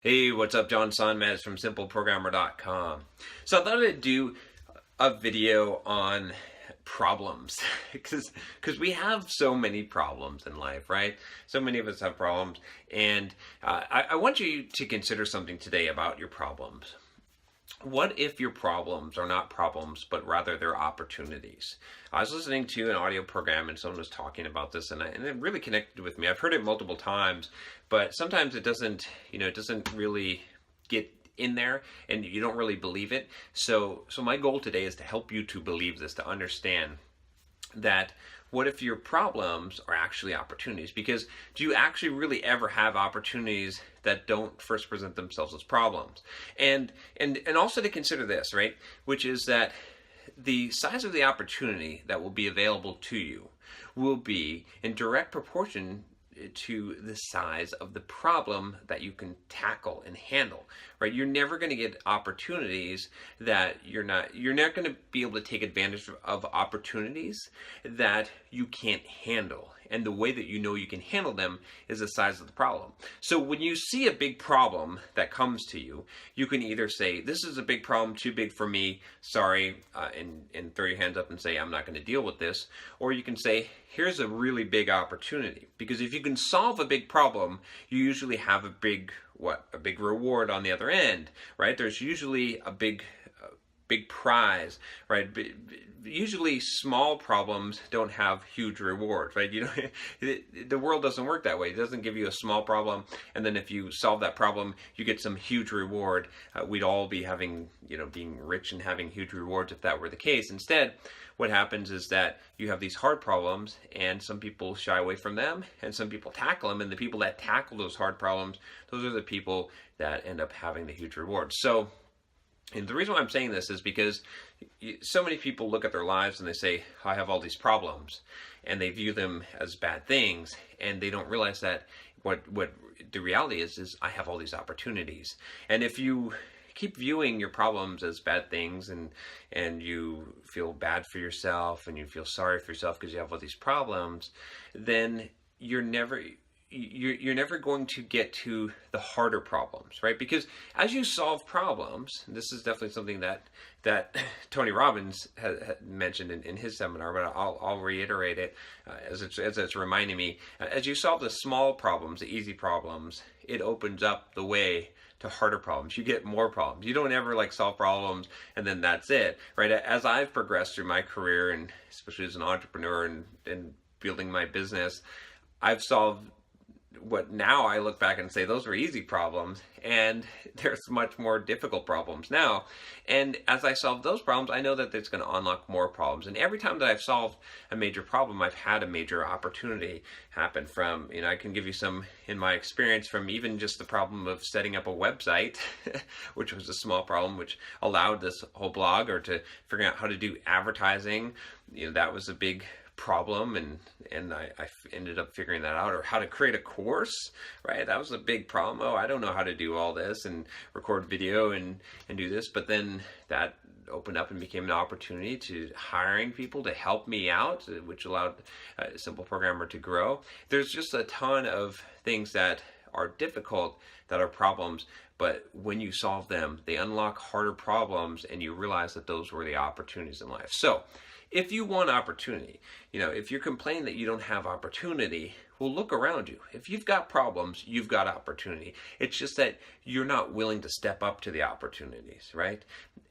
Hey, what's up? John Sonmez from simpleprogrammer.com. So I thought I'd do a video on problems because we have so many problems in life, right? So many of us have problems, and I want you to consider something today about your problems. What if your problems are not problems, but rather they're opportunities? I was listening to an audio program and someone was talking about this, and it really connected with me. I've heard it multiple times, but sometimes it doesn't really get in there and you don't really believe it. So my goal today is to help you to believe this, to understand that what if your problems are actually opportunities? Because do you actually really ever have opportunities that don't first present themselves as problems? And also to consider this, right? Which is that the size of the opportunity that will be available to you will be in direct proportion to the size of the problem that you can tackle and handle, right? You're never going to get opportunities that you're not going to be able to take advantage of opportunities that you can't handle. And the way that you know you can handle them is the size of the problem. So when you see a big problem that comes to you, you can either say, this is a big problem, too big for me, sorry, and throw your hands up and say, I'm not going to deal with this. Or you can say, here's a really big opportunity. Because if you can solve a big problem, you usually have a big reward on the other end, right? There's usually a big prize, right? Usually small problems don't have huge rewards, right? The world doesn't work that way. It doesn't give you a small problem, and then if you solve that problem, you get some huge reward. We'd all be being rich and having huge rewards if that were the case. Instead, what happens is that you have these hard problems, and some people shy away from them, and some people tackle them, and the people that tackle those hard problems, those are the people that end up having the huge rewards. And the reason why I'm saying this is because so many people look at their lives and they say, I have all these problems, and they view them as bad things, and they don't realize that what the reality is I have all these opportunities. And if you keep viewing your problems as bad things, and you feel bad for yourself and you feel sorry for yourself because you have all these problems, then you're never going to get to the harder problems, right? Because as you solve problems, this is definitely something that Tony Robbins had mentioned in his seminar, but I'll reiterate it as it's reminding me. As you solve the small problems, the easy problems, it opens up the way to harder problems. You get more problems. You don't ever solve problems and then that's it, right? As I've progressed through my career, and especially as an entrepreneur and building my business, I've solved what now I look back and say those were easy problems, and there's much more difficult problems now. And as I solve those problems, I know that it's going to unlock more problems. And every time that I've solved a major problem, I've had a major opportunity happen from, I can give you some in my experience from even just the problem of setting up a website, which was a small problem, which allowed this whole blog, or to figuring out how to do advertising. That was a big problem, and I ended up figuring that out. Or how to create a course, right? That was a big problem. Oh, I don't know how to do all this and record video and do this. But then that opened up and became an opportunity to hiring people to help me out, which allowed Simple Programmer to grow. There's just a ton of things that are difficult, that are problems, but when you solve them, they unlock harder problems, and you realize that those were the opportunities in life. So if you want opportunity, if you're complaining that you don't have opportunity, well, look around you. If you've got problems, you've got opportunity. It's just that you're not willing to step up to the opportunities, right?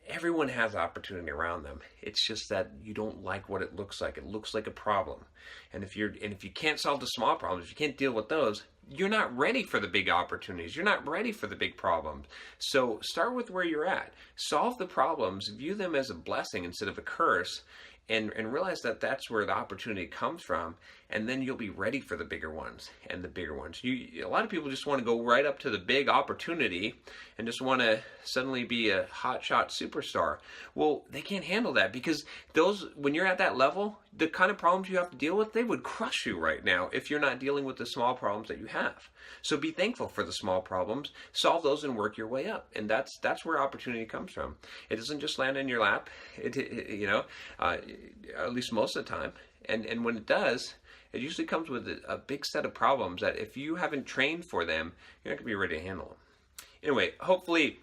Everyone has opportunity around them. It's just that you don't like what it looks like. It looks like a problem. And if you can't solve the small problems, if you can't deal with those, you're not ready for the big opportunities. You're not ready for the big problems. So start with where you're at. Solve the problems. View them as a blessing instead of a curse. And realize that that's where the opportunity comes from, and then you'll be ready for the bigger ones and the bigger ones. A lot of people just want to go right up to the big opportunity and just want to suddenly be a hotshot superstar. Well, they can't handle that, because when you're at that level, the kind of problems you have to deal with, they would crush you right now if you're not dealing with the small problems that you have. So be thankful for the small problems, solve those, and work your way up. And that's where opportunity comes from. It doesn't just land in your lap, at least most of the time. And when it does, it usually comes with a big set of problems that if you haven't trained for them, you're not going to be ready to handle them. Anyway, hopefully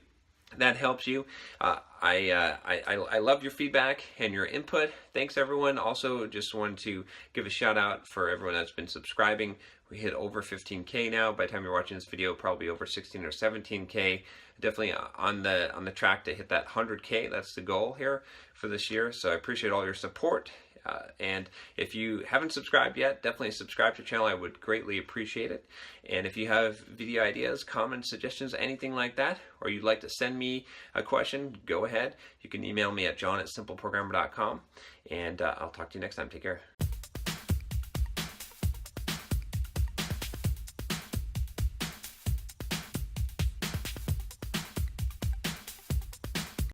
that helps you. I love your feedback and your input. Thanks everyone. Also, just wanted to give a shout out for everyone that's been subscribing. We hit over 15K now. By the time you're watching this video, probably over 16 or 17K. Definitely on the track to hit that 100K. That's the goal here for this year. So I appreciate all your support. And if you haven't subscribed yet, definitely subscribe to the channel. I would greatly appreciate it. And if you have video ideas, comments, suggestions, anything like that, or you'd like to send me a question, go ahead. You can email me at john@simpleprogrammer.com. And I'll talk to you next time. Take care.